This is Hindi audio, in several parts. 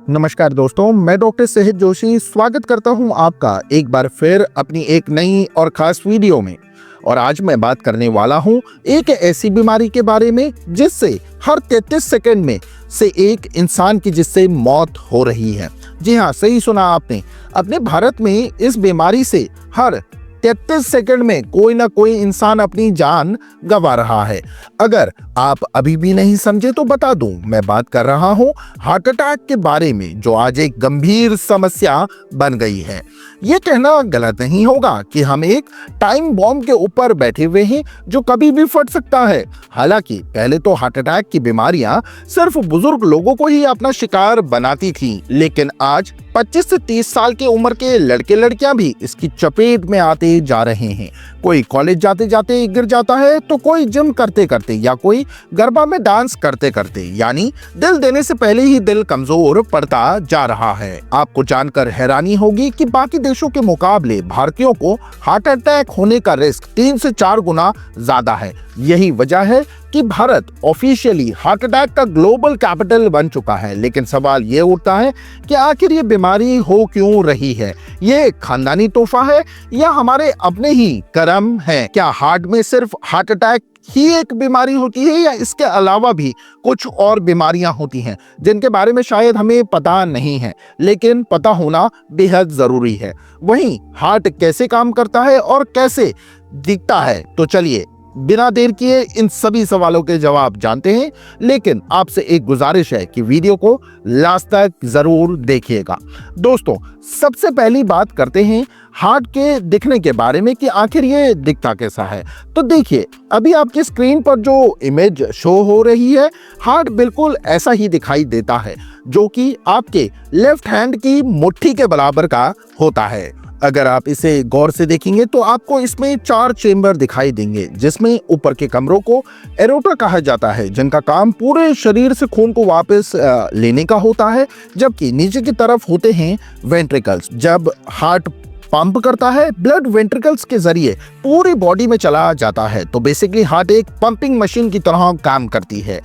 नमस्कार दोस्तों, मैं डॉक्टर सेहत जोशी स्वागत करता हूं आपका एक बार फिर अपनी एक नई और खास वीडियो में। और आज मैं बात करने वाला हूं एक ऐसी बीमारी के बारे में जिससे हर 33 सेकंड में से एक इंसान की जिससे मौत हो रही है। जी हाँ, सही सुना आपने। अपने भारत में इस बीमारी से हर 33 सेकंड में कोई ना कोई इंसान अपनी जान गंवा रहा है। अगर आप अभी भी नहीं समझे तो बता दूं, मैं बात कर रहा हूं हार्ट अटैक के बारे में, जो आज एक गंभीर समस्या बन गई है। यह कहना गलत नहीं होगा कि हम एक टाइम बॉम्ब के ऊपर बैठे हुए हैं जो कभी भी फट सकता है। हालांकि पहले तो हार्ट अटैक की बीमारियां सिर्फ बुजुर्ग लोगों को ही अपना शिकार बनाती थी, लेकिन आज 25 से 30 साल की उम्र के लड़के लड़कियां भी इसकी चपेट में आते जा रहे हैं। कोई कॉलेज जाते जाते गिर जाता है तो कोई जिम करते करते या कोई गरबा में डांस करते करते, यानी दिल देने से पहले ही दिल कमजोर पड़ता जा रहा है। आपको जानकर हैरानी होगी कि बाकी देशों के मुकाबले भारतीयों को हार्ट अटैक होने का रिस्क 3 से 4 गुना ज्यादा है। यही वजह है कि भारत ऑफिशियली हार्ट अटैक का ग्लोबल कैपिटल बन चुका है। लेकिन सवाल ये उठता है कि आखिर ये बीमारी हो क्यों रही है? ये खानदानी तोहफा है या हमारे अपने ही कर्म है? क्या हार्ट में सिर्फ हार्ट अटैक ही एक बीमारी होती है या इसके अलावा भी कुछ और बीमारियां होती हैं जिनके बारे में शायद हमें पता नहीं है, लेकिन पता होना बेहद जरूरी है। वहीं हार्ट कैसे काम करता है और कैसे दिखता है, तो चलिए बिना देर किए इन सभी सवालों के जवाब जानते हैं। लेकिन आपसे एक गुजारिश है कि वीडियो को लास्ट तक जरूर देखिएगा। दोस्तों, सबसे पहली बात करते हैं हार्ट के दिखने के बारे में कि आखिर ये दिखता कैसा है। तो देखिए, अभी आपकी स्क्रीन पर जो इमेज शो हो रही है, हार्ट बिल्कुल ऐसा ही दिखाई देता है, जो कि आपके लेफ्ट हैंड की मुट्ठी के बराबर का होता है। अगर आप इसे गौर से देखेंगे तो आपको इसमें 4 चेंबर दिखाई देंगे, जिसमें ऊपर के कमरों को एरोटा कहा जाता है, जिनका काम पूरे शरीर से खून को वापस लेने का होता है, जबकि नीचे की तरफ होते हैं वेंट्रिकल्स। जब हार्ट पंप करता है, ब्लड वेंट्रिकल्स के जरिए पूरी बॉडी में चला जाता है। तो बेसिकली हार्ट एक पंपिंग मशीन की तरह काम करती है।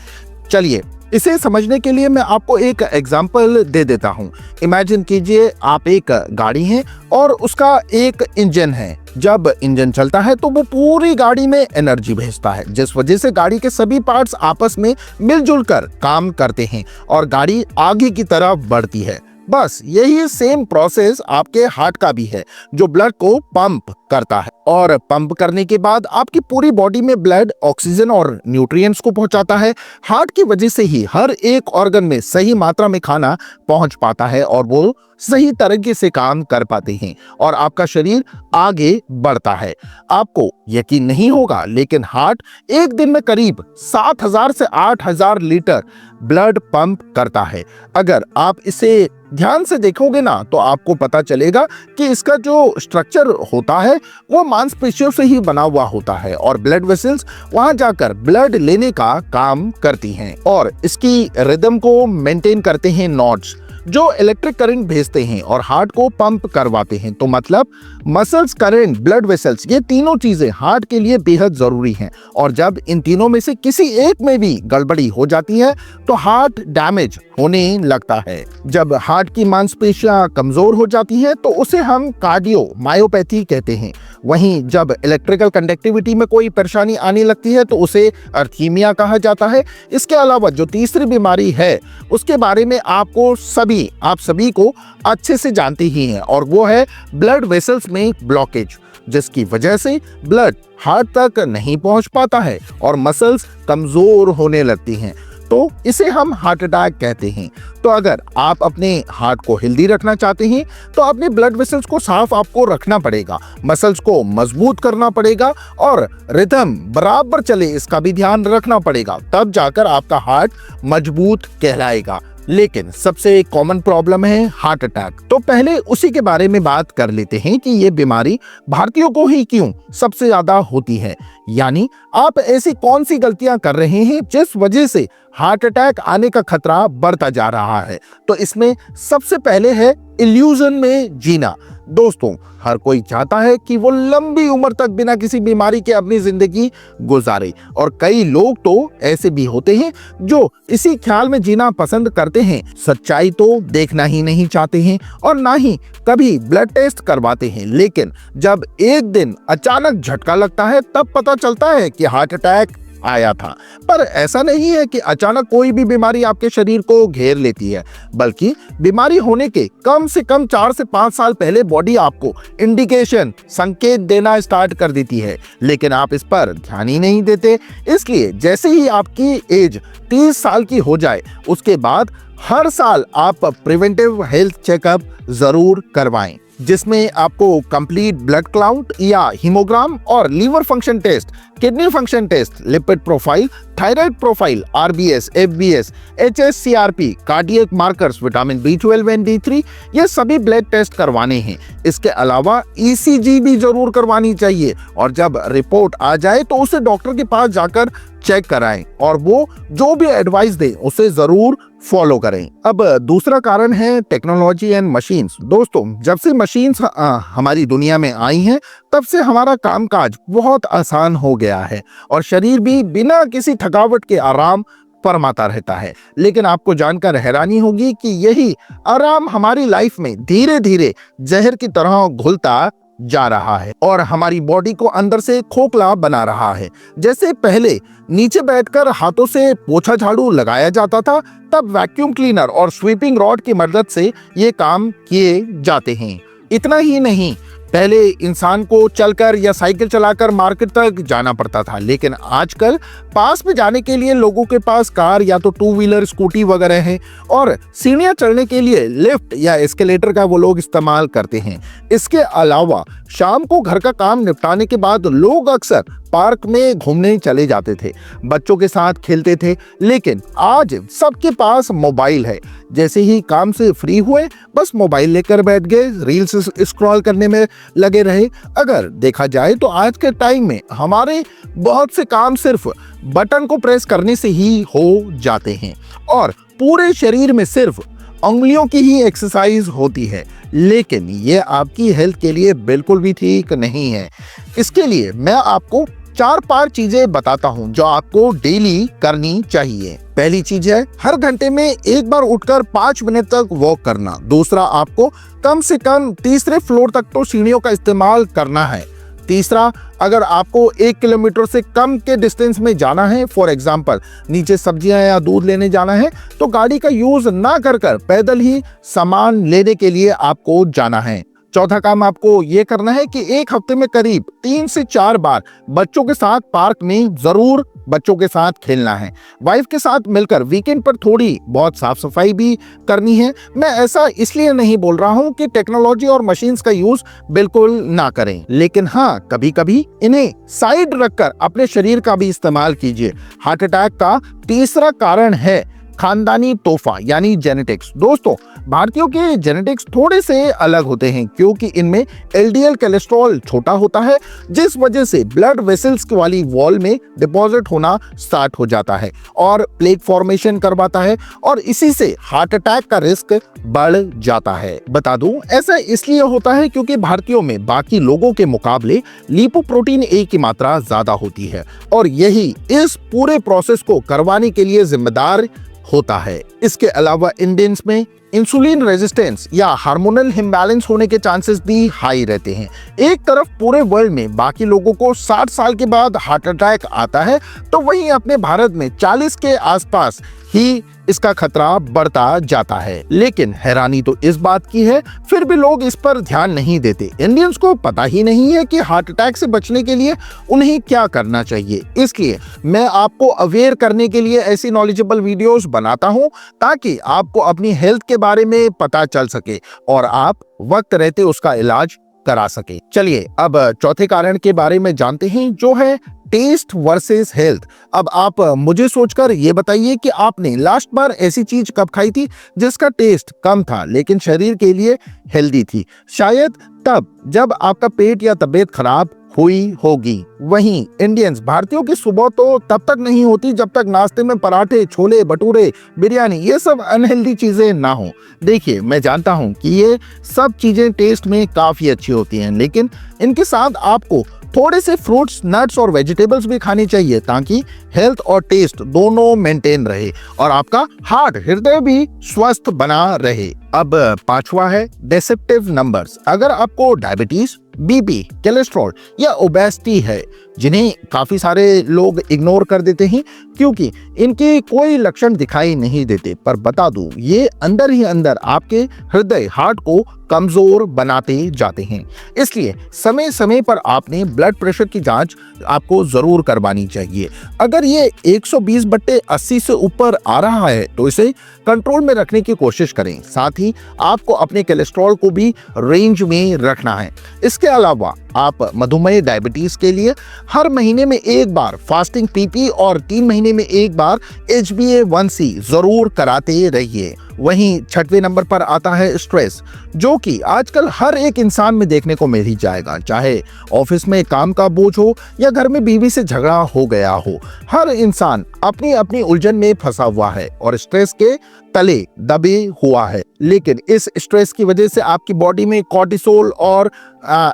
चलिए इसे समझने के लिए मैं आपको एक एग्जाम्पल दे देता हूं। इमेजिन कीजिए आप एक गाड़ी है और उसका एक इंजन है। जब इंजन चलता है तो वो पूरी गाड़ी में एनर्जी भेजता है, जिस वजह से गाड़ी के सभी पार्ट्स आपस में मिलजुल कर काम करते हैं और गाड़ी आगे की तरफ बढ़ती है। बस यही सेम प्रोसेस आपके हार्ट का भी है, जो ब्लड को पंप करता है और पंप करने के बाद आपकी पूरी बॉडी में ब्लड ऑक्सीजन और न्यूट्रिएंट्स को पहुंचाता है। हार्ट की वजह से ही हर एक ऑर्गन में सही मात्रा में खाना पहुंच पाता है और वो सही तरीके से काम कर पाते हैं और आपका शरीर आगे बढ़ता है। आपको यकीन नहीं होगा, लेकिन हार्ट एक दिन में करीब 7000 से 8000 लीटर ब्लड पंप करता है। अगर आप इसे ध्यान से देखोगे ना, तो आपको पता चलेगा कि इसका जो स्ट्रक्चर होता है वो मांसपेशियों से ही बना हुआ होता है और ब्लड वेसल्स वहां जाकर ब्लड लेने का काम करती हैं और इसकी रिदम को मेंटेन करते हैं नॉड्स, जो इलेक्ट्रिक करंट भेजते हैं और हार्ट को पंप करवाते हैं। तो मतलब मसल्स, करंट, ब्लड वेसल्स, ये तीनों चीजें हार्ट के लिए बेहद जरूरी हैं और जब इन तीनों में से किसी एक में भी गड़बड़ी हो जाती है तो हार्ट डैमेज होने लगता है। जब हार्ट की मांसपेशियां कमजोर हो जाती हैं तो उसे हम कार्डियोमायोपैथी कहते हैं। वहीं जब इलेक्ट्रिकल कंडक्टिविटी में कोई परेशानी आने लगती है तो उसे अर्थीमिया कहा जाता है। इसके अलावा जो तीसरी बीमारी है उसके बारे में आप सभी को अच्छे से जानते ही हैं और वो है ब्लड वेसल्स में ब्लॉकेज, जिसकी वजह से ब्लड हार्ट तक नहीं पहुंच पाता है और मसल्स कमजोर होने लगती हैं। तो इसे हम हार्ट अटैक कहते हैं। तो अगर आप अपने हार्ट को हेल्दी रखना चाहते हैं तो अपने ब्लड वेसल्स को साफ आपको रखना पड़ेगा, मसल्स को मजबूत करना पड़ेगा और रिदम बराबर चले इसका भी ध्यान रखना पड़ेगा, तब जाकर आपका हार्ट मजबूत कहलाएगा। लेकिन सबसे कॉमन प्रॉब्लम है हार्ट अटैक। तो पहले उसी के बारे में बात कर लेते हैं कि ये बीमारी भारतीयों को ही क्यों सबसे ज्यादा होती है, यानी आप ऐसी कौन सी गलतियां कर रहे हैं जिस वजह से हार्ट अटैक आने का खतरा बढ़ता जा रहा है। तो इसमें सबसे पहले है इल्यूजन में जीना। दोस्तों, हर कोई चाहता है कि वो लंबी उम्र तक बिना किसी बीमारी के अपनी जिंदगी गुजारे, और कई लोग तो ऐसे भी होते हैं जो इसी ख्याल में जीना पसंद करते हैं। सच्चाई तो देखना ही नहीं चाहते हैं और ना ही कभी ब्लड टेस्ट करवाते हैं, लेकिन जब एक दिन अचानक झटका लगता है तब पता चलता है कि हार्ट अटैक आया था। पर ऐसा नहीं है कि अचानक कोई भी बीमारी आपके शरीर को घेर लेती है, बल्कि बीमारी होने के कम से कम 4 से 5 साल पहले बॉडी आपको इंडिकेशन, संकेत देना स्टार्ट कर देती है, लेकिन आप इस पर ध्यान ही नहीं देते। इसलिए जैसे ही आपकी एज 30 साल की हो जाए, उसके बाद हर साल आप प्रिवेंटिव हेल्थ चेकअप जरूर करवाएं, जिसमें आपको कंप्लीट ब्लड काउंट या हीमोग्राम और liver function test, kidney function test, lipid profile, thyroid profile, RBS, FBS, HSCRP, cardiac markers, vitamin B12 and D3, ये सभी ब्लड टेस्ट करवाने हैं। इसके अलावा ईसीजी भी जरूर करवानी चाहिए, और जब रिपोर्ट आ जाए तो उसे डॉक्टर के पास जाकर चेक कराएं और वो जो भी एडवाइस दे उसे जरूर फॉलो करें। अब दूसरा कारण है टेक्नोलॉजी एंड मशीन्स। दोस्तों, जब से मशीन्स हमारी दुनिया में आई हैं, तब से हमारा कामकाज बहुत आसान हो गया है और शरीर भी बिना किसी थकावट के आराम फरमाता रहता है। लेकिन आपको जानकर हैरानी होगी कि यही आराम हमारी लाइफ में धीरे धीरे जहर की तरह घुलता जा रहा है और हमारी बॉडी को अंदर से खोखला बना रहा है। जैसे पहले नीचे बैठकर हाथों से पोछा झाड़ू लगाया जाता था, तब वैक्यूम क्लीनर और स्वीपिंग रॉड की मदद से ये काम किए जाते हैं। इतना ही नहीं, पहले इंसान को चलकर या साइकिल चलाकर मार्केट तक जाना पड़ता था, लेकिन आजकल पास में जाने के लिए लोगों के पास कार या तो 2 व्हीलर, स्कूटी वगैरह है, और सीढ़ियां चढ़ने के लिए लिफ्ट या एस्केलेटर का वो लोग इस्तेमाल करते हैं। इसके अलावा शाम को घर का काम निपटाने के बाद लोग अक्सर पार्क में घूमने चले जाते थे, बच्चों के साथ खेलते थे, लेकिन आज सबके पास मोबाइल है। जैसे ही काम से फ्री हुए बस मोबाइल लेकर बैठ गए, रील्स स्क्रॉल करने में लगे रहे। अगर देखा जाए तो आज के टाइम में हमारे बहुत से काम सिर्फ बटन को प्रेस करने से ही हो जाते हैं और पूरे शरीर में सिर्फ उंगलियों की ही एक्सरसाइज होती है, लेकिन ये आपकी हेल्थ के लिए बिल्कुल भी ठीक नहीं है। इसके लिए मैं आपको 4-5 चीजें बताता हूं जो आपको डेली करनी चाहिए। पहली चीज है, हर घंटे में एक बार उठकर 5 मिनट तक वॉक करना। दूसरा, आपको कम से कम तीसरे फ्लोर तक तो सीढ़ियों का इस्तेमाल करना है। तीसरा, अगर आपको 1 किलोमीटर से कम के डिस्टेंस में जाना है, फॉर एग्जाम्पल नीचे सब्जियां या दूध लेने जाना है, तो गाड़ी का यूज ना कर पैदल ही सामान लेने के लिए आपको जाना है। चौथा काम आपको ये करना है कि एक हफ्ते में करीब 3 से 4 बार बच्चों के साथ पार्क में जरूर बच्चों के साथ खेलना है। वाइफ के साथ मिलकर वीकेंड पर थोड़ी बहुत साफ सफाई भी करनी है। मैं ऐसा इसलिए नहीं बोल रहा हूं कि टेक्नोलॉजी और मशीन्स का यूज बिल्कुल ना करें, लेकिन हाँ, कभी कभी इन्हें साइड रखकर अपने शरीर का भी इस्तेमाल कीजिए। हार्ट अटैक का तीसरा कारण है खानदानी तोहफा यानी जेनेटिक्स। दोस्तों, भारतीयों के जेनेटिक्स थोड़े से अलग होते हैं क्योंकि इनमें एलडीएल कोलेस्ट्रॉल छोटा होता है, जिस वजह से ब्लड वेसल्स वाली वॉल में डिपॉजिट होना स्टार्ट हो जाता है और प्लेक फॉर्मेशन करवाता है और इसी से हार्ट अटैक का रिस्क बढ़ जाता है। बता दूं, ऐसा इसलिए होता है क्योंकि भारतीयों में बाकी लोगों के मुकाबले लिपोप्रोटीन ए की मात्रा ज्यादा होती है और यही इस पूरे प्रोसेस को करवाने के लिए जिम्मेदार होता है। इसके अलावा इंडियंस में इंसुलिन रेजिस्टेंस या हार्मोनल इम्बैलेंस होने के चांसेस भी हाई रहते हैं। एक तरफ पूरे वर्ल्ड में बाकी लोगों को 60 साल के बाद हार्ट अटैक आता है, तो वहीं अपने भारत में 40 के आसपास ही इसका खतरा बढ़ता जाता है। लेकिन हैरानी तो इस बात की है, फिर भी लोग इस पर ध्यान नहीं देते। इंडियंस को पता ही नहीं है कि हार्ट अटैक से बचने के लिए उन्हें क्या करना चाहिए। इसलिए मैं आपको अवेयर करने के लिए ऐसी नॉलेजेबल वीडियोस बनाता हूं ताकि आपको अपनी हेल्थ के बारे में पता चल सके और आप वक्त रहते उसका इलाज करा सके। चलिए अब चौथे कारण के बारे में जानते हैं, जो है टेस्ट वर्सेस हेल्थ। अब आप मुझे सोचकर ये बताइए कि आपने लास्ट बार ऐसी चीज कब खाई थी जिसका टेस्ट कम था लेकिन शरीर के लिए हेल्दी थी। शायद तब जब आपका पेट या तबीयत खराब हुई होगी। वहीं इंडियंस, भारतीयों की सुबह तो तब तक नहीं होती जब तक नाश्ते में पराठे, छोले भटूरे, बिरयानी ये सब अनहेल्दी चीजें ना हो। देखिए, मैं जानता हूं कि ये सब चीजें टेस्ट में काफी अच्छी होती हैं, लेकिन इनके साथ आपको थोड़े से फ्रूट्स, नट्स और वेजिटेबल्स भी खानी चाहिए ताकि हेल्थ और टेस्ट दोनों मेंटेन रहे और आपका हार्ट, हृदय भी स्वस्थ बना रहे। अब पांचवा है डिसेप्टिव नंबर्स। अगर आपको डायबिटीज, बीपी, कोलेस्ट्रॉल या ओबेसिटी है, जिन्हें काफी सारे लोग इग्नोर कर देते हैं क्योंकि इनके कोई लक्षण दिखाई नहीं देते, पर बता दूं ये अंदर ही अंदर आपके हृदय, हार्ट को कमजोर बनाते जाते हैं। इसलिए समय समय पर आपने ब्लड प्रेशर की जांच आपको जरूर करवानी चाहिए। अगर ये 120/80 से ऊपर आ रहा है तो इसे कंट्रोल में रखने की कोशिश करें। साथ ही आपको अपने कोलेस्ट्रॉल को भी रेंज में रखना है। इसके अलावा आप मधुमेह, डायबिटीज के लिए हर महीने में एक बार फास्टिंग पीपी और 3 महीने में एक बार HbA1c जरूर कराते रहिए। वहीं छठवें नंबर पर आता है स्ट्रेस, जो कि आजकल हर एक इंसान में देखने को मिल ही जाएगा, चाहे ऑफिस में काम का बोझ हो या घर में बीवी से झगड़ा हो गया हो। हर इंसान अपनी अपनी उलझन में फंसा हुआ है और स्ट्रेस के तले दबे हुआ है। लेकिन इस स्ट्रेस की वजह से आपकी बॉडी में कॉर्टिसोल और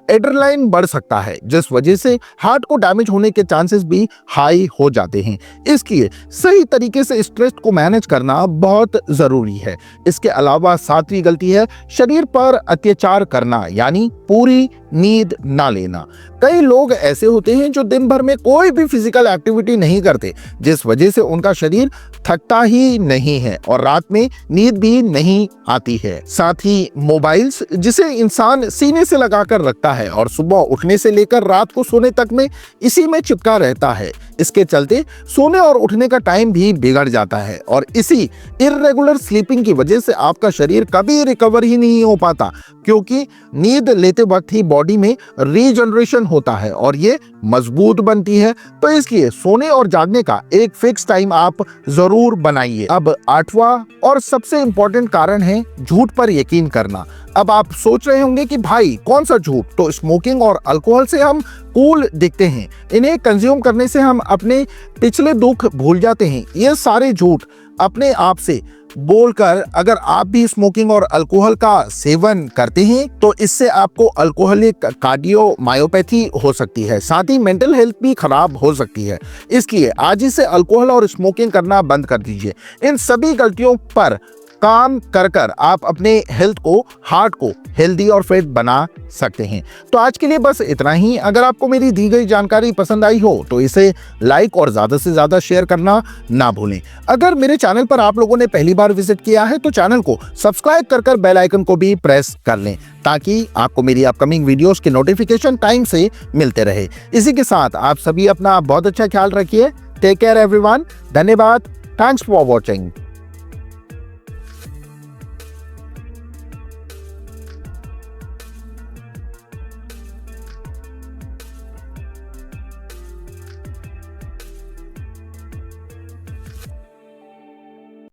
एड्रेनालाइन बढ़ सकता है, जिस वजह से हार्ट को डैमेज होने के चांसेस भी हाई हो जाते हैं। इसलिए सही तरीके से स्ट्रेस को मैनेज करना बहुत जरूरी है। इसके अलावा सातवीं गलती है शरीर पर अत्याचार करना, यानी पूरी नींद ना लेना। कई लोग ऐसे होते हैं जो दिन भर में कोई भी फिजिकल एक्टिविटी नहीं करते, जिस वजह से उनका शरीर थकता ही नहीं है और रात में नींद भी नहीं आती है। साथ ही मोबाइल्स, जिसे इंसान सीने से लगाकर रखता है और सुबह उठने से लेकर रात को सोने तक में इसी में चिपका रहता है, इसके चलते सोने और उठने का टाइम भी बिगड़ जाता है और इसी इर्रेगुलर स्लीपिंग की वजह से आपका शरीर कभी रिकवर ही नहीं हो पाता, क्योंकि नींद लेते वक्त ही बॉडी में रीजनरेशन होता है और ये मजबूत बनती है। तो इसलिए सोने और जागने का एक फिक्स टाइम आप जरूर बनाइए। अब आठवां और सबसे इंपॉर्टेंट कारण है झूठ पर यकीन करना। अब आप सोच रहे होंगे कि भाई कौन सा झूठ, तो स्मोकिंग और अल्कोहल से हम कूल दिखते हैं, इन्हें कंज्यूम करने से हम अपने पिछले दुख भूल जाते हैं। ये सारे झूठ अपने आप से बोलकर अगर आप भी स्मोकिंग और अल्कोहल का सेवन करते हैं तो इससे आपको अल्कोहलिक कार्डियोमायोपैथी हो सकती है, साथ ही मेंटल हेल्थ भी खराब हो सकती है। इसलिए आज ही से अल्कोहल और स्मोकिंग करना बंद कर दीजिए। इन सभी गलतियों पर काम कर कर आप अपने हेल्थ को, हार्ट को हेल्दी और फिट बना सकते हैं। तो आज के लिए बस इतना ही। अगर आपको मेरी दी गई जानकारी पसंद आई हो तो इसे लाइक और ज़्यादा से ज़्यादा शेयर करना ना भूलें। अगर मेरे चैनल पर आप लोगों ने पहली बार विजिट किया है तो चैनल को सब्सक्राइब कर कर बेल आइकन को भी प्रेस कर लें, ताकि आपको मेरी अपकमिंग वीडियोस के नोटिफिकेशन टाइम से मिलते रहे। इसी के साथ आप सभी अपना बहुत अच्छा ख्याल रखिए। Take care everyone. धन्यवाद। Thanks for watching.